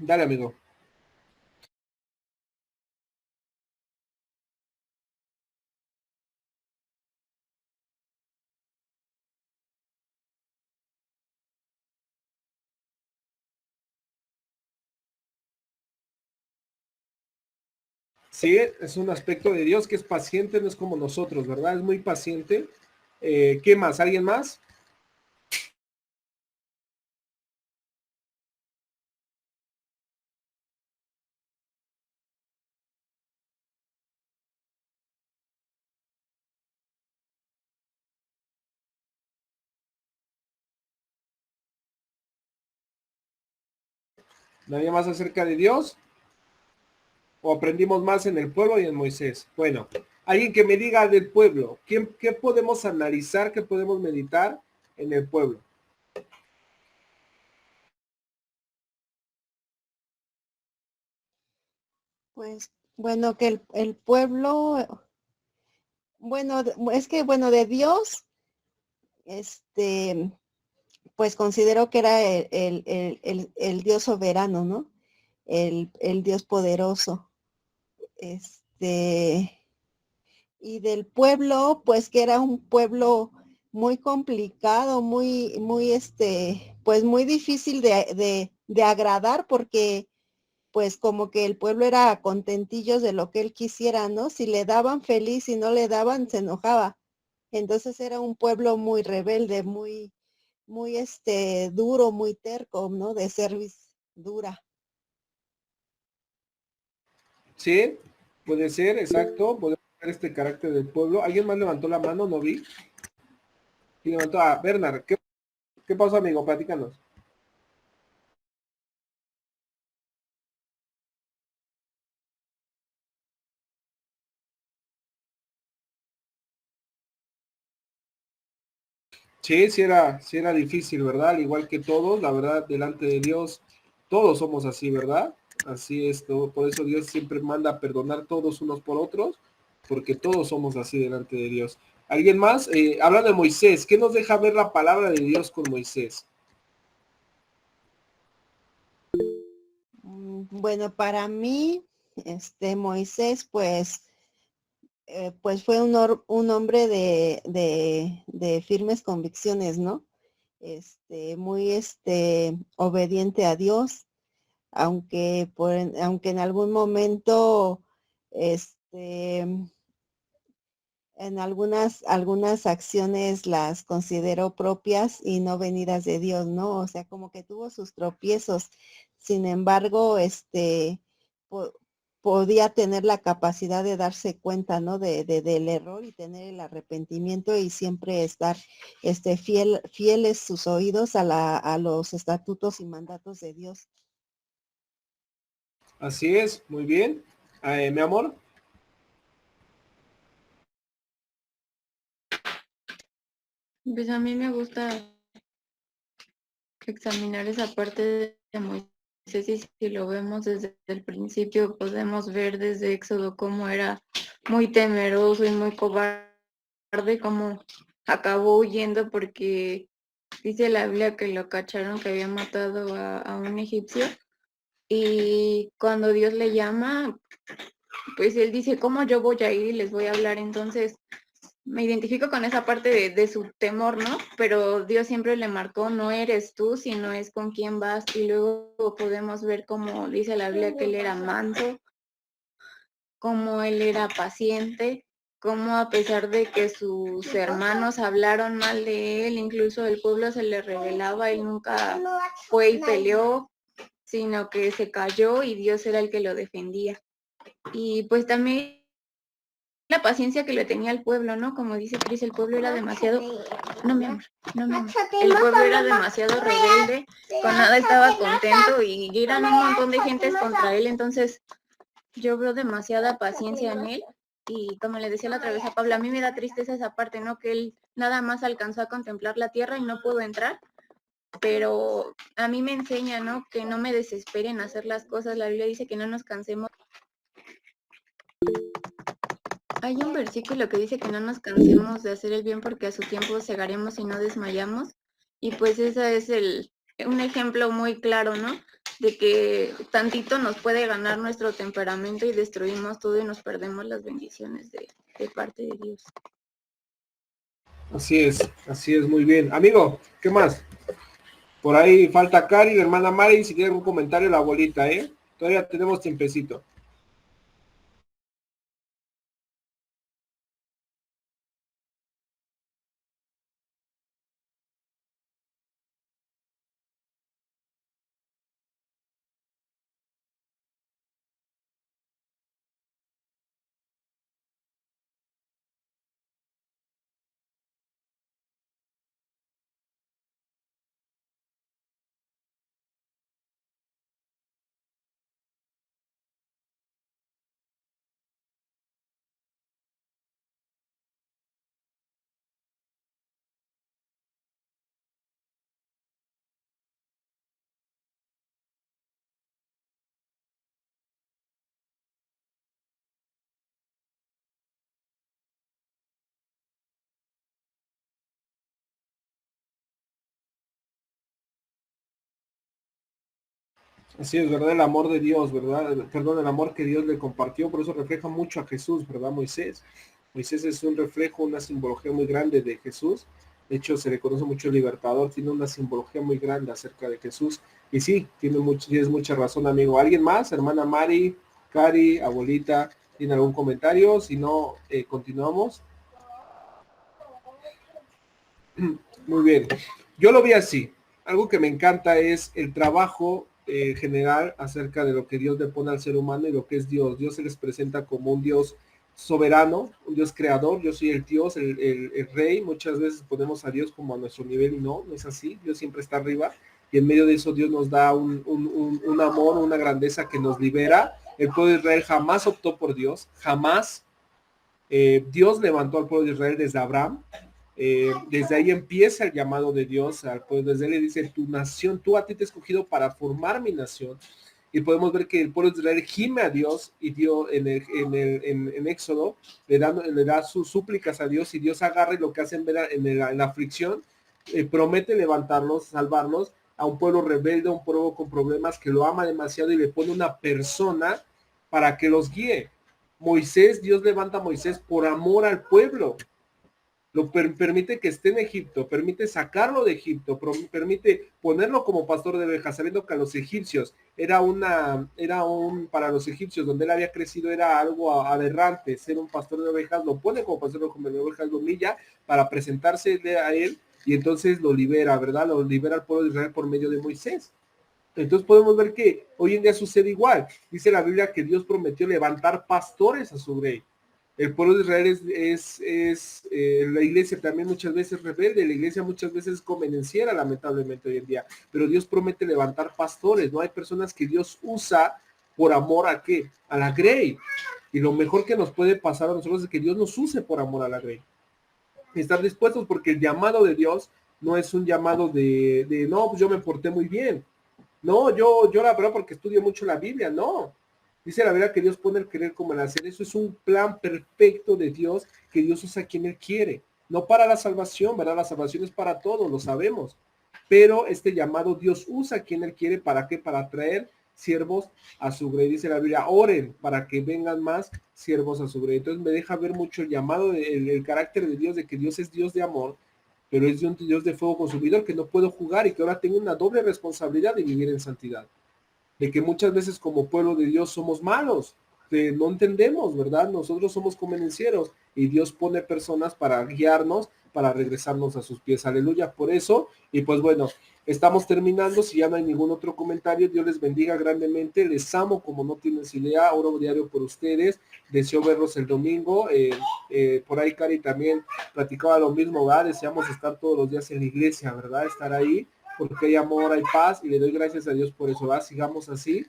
Dale, amigo. Sí, es un aspecto de Dios que es paciente, no es como nosotros, ¿verdad? Es muy paciente. ¿Qué más? ¿Alguien más? ¿Nadie más acerca de Dios? ¿O aprendimos más en el pueblo y en Moisés? Bueno, alguien que me diga del pueblo, ¿qué podemos analizar, qué podemos meditar en el pueblo? Pues bueno, que el pueblo, bueno, es que bueno, de Dios, pues considero que era el Dios soberano, ¿no? El Dios poderoso. Y del pueblo, pues que era un pueblo muy complicado, pues muy difícil de agradar porque pues como que el pueblo era contentillos de lo que él quisiera, ¿no? Si le daban feliz, si no le daban, se enojaba. Entonces era un pueblo muy rebelde, muy duro, muy terco, ¿no? De cerviz dura. Sí, puede ser, exacto, podemos ver este carácter del pueblo. ¿Alguien más levantó la mano? No vi. Y levantó a Bernard. ¿Qué pasó, amigo? Platícanos. Sí, sí era difícil, ¿verdad? Al igual que todos, la verdad, delante de Dios, todos somos así, ¿verdad? Así es, todo, por eso Dios siempre manda a perdonar todos unos por otros, porque todos somos así delante de Dios. ¿Alguien más? Habla de Moisés, ¿qué nos deja ver la palabra de Dios con Moisés? Bueno, para mí, Moisés, pues fue un hombre de firmes convicciones, ¿no? Muy obediente a Dios, aunque en algún momento, este, en algunas acciones las consideró propias y no venidas de Dios, ¿no? O sea, como que tuvo sus tropiezos. Sin embargo, po- podía tener la capacidad de darse cuenta, ¿no? Del error y tener el arrepentimiento y siempre estar, fieles sus oídos a los estatutos y mandatos de Dios. Así es, muy bien. Mi amor. Pues a mí me gusta examinar esa parte de Moisés y si lo vemos desde el principio, podemos ver desde Éxodo cómo era muy temeroso y muy cobarde, cómo acabó huyendo porque dice la Biblia que lo cacharon que había matado a un egipcio y cuando Dios le llama, pues él dice, ¿cómo yo voy a ir y les voy a hablar? Entonces me identifico con esa parte de su temor, ¿no? Pero Dios siempre le marcó, no eres tú, sino es con quién vas. Y luego podemos ver cómo dice la Biblia que él era manso, cómo él era paciente, cómo a pesar de que sus hermanos hablaron mal de él, incluso el pueblo se le rebelaba, él nunca fue y peleó, sino que se cayó y Dios era el que lo defendía. Y pues también la paciencia que le tenía al pueblo, ¿no? Como dice Cris, el pueblo era demasiado... No, mi amor, no, mi amor. El pueblo era demasiado rebelde, con nada estaba contento y eran un montón de gentes contra él, entonces yo veo demasiada paciencia en él. Y como le decía la otra vez a Pablo, a mí me da tristeza esa parte, ¿no? Que él nada más alcanzó a contemplar la tierra y no pudo entrar, pero a mí me enseña, ¿no? Que no me desesperen hacer las cosas. La Biblia dice que no nos cansemos. Hay un versículo que dice que no nos cansemos de hacer el bien porque a su tiempo segaremos y no desmayamos. Y pues ese es un ejemplo muy claro, ¿no? De que tantito nos puede ganar nuestro temperamento y destruimos todo y nos perdemos las bendiciones de parte de Dios. Así es, muy bien. Amigo, ¿qué más? Por ahí falta Cari, la hermana Mari, si quieren un comentario, la abuelita, ¿eh? Todavía tenemos tiempecito. Así es, ¿verdad? El amor de Dios, ¿verdad? Perdón, el amor que Dios le compartió, por eso refleja mucho a Jesús, ¿verdad? Moisés. Moisés es un reflejo, una simbología muy grande de Jesús. De hecho, se le conoce mucho el libertador, tiene una simbología muy grande acerca de Jesús. Y sí, tienes mucha razón, amigo. ¿Alguien más? Hermana Mari, Cari, abuelita, ¿tiene algún comentario? Si no, continuamos. Muy bien. Yo lo vi así. Algo que me encanta es el trabajo general acerca de lo que Dios le pone al ser humano y lo que es Dios. Dios se les presenta como un Dios soberano, un Dios creador. Yo soy el Dios, el rey. Muchas veces ponemos a Dios como a nuestro nivel y no es así. Dios siempre está arriba y en medio de eso Dios nos da un amor, una grandeza que nos libera. El pueblo de Israel jamás optó por Dios, jamás. Dios levantó al pueblo de Israel desde Abraham. Desde ahí empieza el llamado de Dios al pueblo. Desde él le dice, tu nación, tú a ti te he escogido para formar mi nación. Y podemos ver que el pueblo de Israel gime a Dios y dio en Éxodo, le da sus súplicas a Dios y Dios agarra y lo que hacen ver en la aflicción, promete levantarlos, salvarlos a un pueblo rebelde, a un pueblo con problemas que lo ama demasiado y le pone una persona para que los guíe. Dios levanta a Moisés por amor al pueblo. Lo permite que esté en Egipto, permite sacarlo de Egipto, permite ponerlo como pastor de ovejas, sabiendo que a los egipcios para los egipcios donde él había crecido era algo aberrante, ser un pastor de ovejas, lo pone como pastor de ovejas, lo humilla para presentarse a él y entonces lo libera, ¿verdad? Lo libera al pueblo de Israel por medio de Moisés. Entonces podemos ver que hoy en día sucede igual. Dice la Biblia que Dios prometió levantar pastores a su rey. El pueblo de Israel la iglesia también muchas veces rebelde, la iglesia muchas veces es convenenciera, lamentablemente hoy en día, pero Dios promete levantar pastores, ¿no? Hay personas que Dios usa por amor ¿a qué? A la grey. Y lo mejor que nos puede pasar a nosotros es que Dios nos use por amor a la grey. Estar dispuestos porque el llamado de Dios no es un llamado de no, pues yo me porté muy bien. No, yo la verdad porque estudio mucho la Biblia, no. Dice la verdad que Dios pone el querer como el hacer. Eso es un plan perfecto de Dios que Dios usa a quien Él quiere. No para la salvación, ¿verdad? La salvación es para todos, lo sabemos. Pero este llamado Dios usa a quien Él quiere. ¿Para qué? Para traer siervos a su grey. Dice la Biblia, oren para que vengan más siervos a su grey. Entonces me deja ver mucho el llamado, el carácter de Dios, de que Dios es Dios de amor, pero es un Dios de fuego consumidor, que no puedo jugar y que ahora tengo una doble responsabilidad de vivir en santidad. De que muchas veces como pueblo de Dios somos malos, que no entendemos, ¿verdad? Nosotros somos convenencieros y Dios pone personas para guiarnos, para regresarnos a sus pies. Aleluya, por eso. Y pues bueno, estamos terminando. Si ya no hay ningún otro comentario, Dios les bendiga grandemente. Les amo como no tienes idea. Oro diario por ustedes. Deseo verlos el domingo. Por ahí Cari también platicaba lo mismo, ¿verdad? Deseamos estar todos los días en la iglesia, ¿verdad? Estar ahí, porque hay amor, hay paz, y le doy gracias a Dios por eso, ¿verdad? Sigamos así,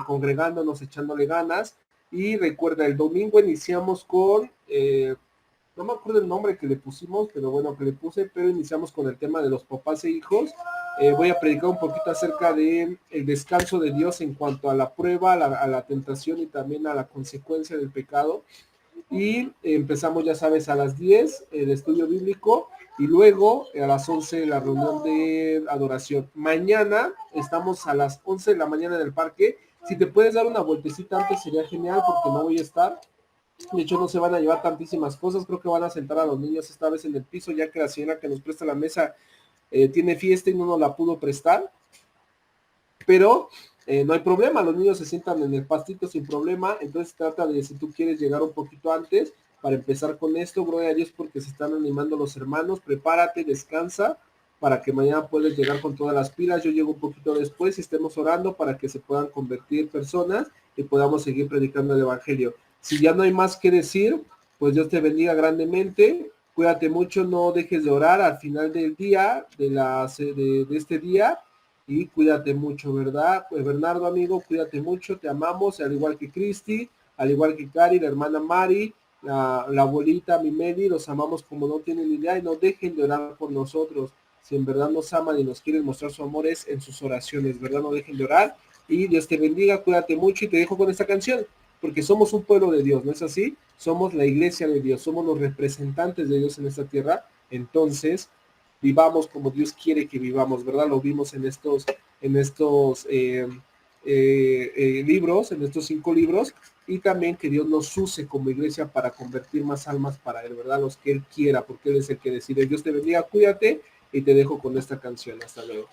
congregándonos, echándole ganas. Y recuerda, el domingo iniciamos con, no me acuerdo el nombre que le pusimos, pero bueno, que le puse, pero iniciamos con el tema de los papás e hijos. Voy a predicar un poquito acerca de el descanso de Dios en cuanto a la prueba, a la tentación y también a la consecuencia del pecado. Y empezamos, ya sabes, a las 10 el estudio bíblico, y luego a las 11 la reunión de adoración. Mañana estamos a las 11 de la mañana en el parque. Si te puedes dar una vueltecita antes sería genial, porque no voy a estar. De hecho, no se van a llevar tantísimas cosas. Creo que van a sentar a los niños esta vez en el piso, ya que la señora que nos presta la mesa tiene fiesta y no nos la pudo prestar. Pero no hay problema, los niños se sientan en el pastito sin problema. Entonces trata de, si tú quieres llegar un poquito antes para empezar con esto, gloria a Dios, porque se están animando los hermanos. Prepárate, descansa, para que mañana puedas llegar con todas las pilas. Yo llego un poquito después y estemos orando para que se puedan convertir personas y podamos seguir predicando el evangelio. Si ya no hay más que decir, pues Dios te bendiga grandemente. Cuídate mucho, no dejes de orar al final del día, de este día, y cuídate mucho, ¿verdad? Pues Bernardo, amigo, cuídate mucho, te amamos, al igual que Cristi, al igual que Cari, la hermana Mari, la abuelita, mi Meli, los amamos como no tienen idea, y no dejen de orar por nosotros. Si en verdad nos aman y nos quieren mostrar su amor, es en sus oraciones, ¿verdad? No dejen de orar, y Dios te bendiga, cuídate mucho, y te dejo con esta canción, porque somos un pueblo de Dios, ¿no es así? Somos la iglesia de Dios, somos los representantes de Dios en esta tierra. Entonces vivamos como Dios quiere que vivamos, ¿verdad? Lo vimos en estos libros, en estos 5 libros, y también que Dios nos use como iglesia para convertir más almas para Él, ¿verdad? Los que Él quiera, porque Él es el que decide. Dios te bendiga, cuídate, y te dejo con esta canción. Hasta luego.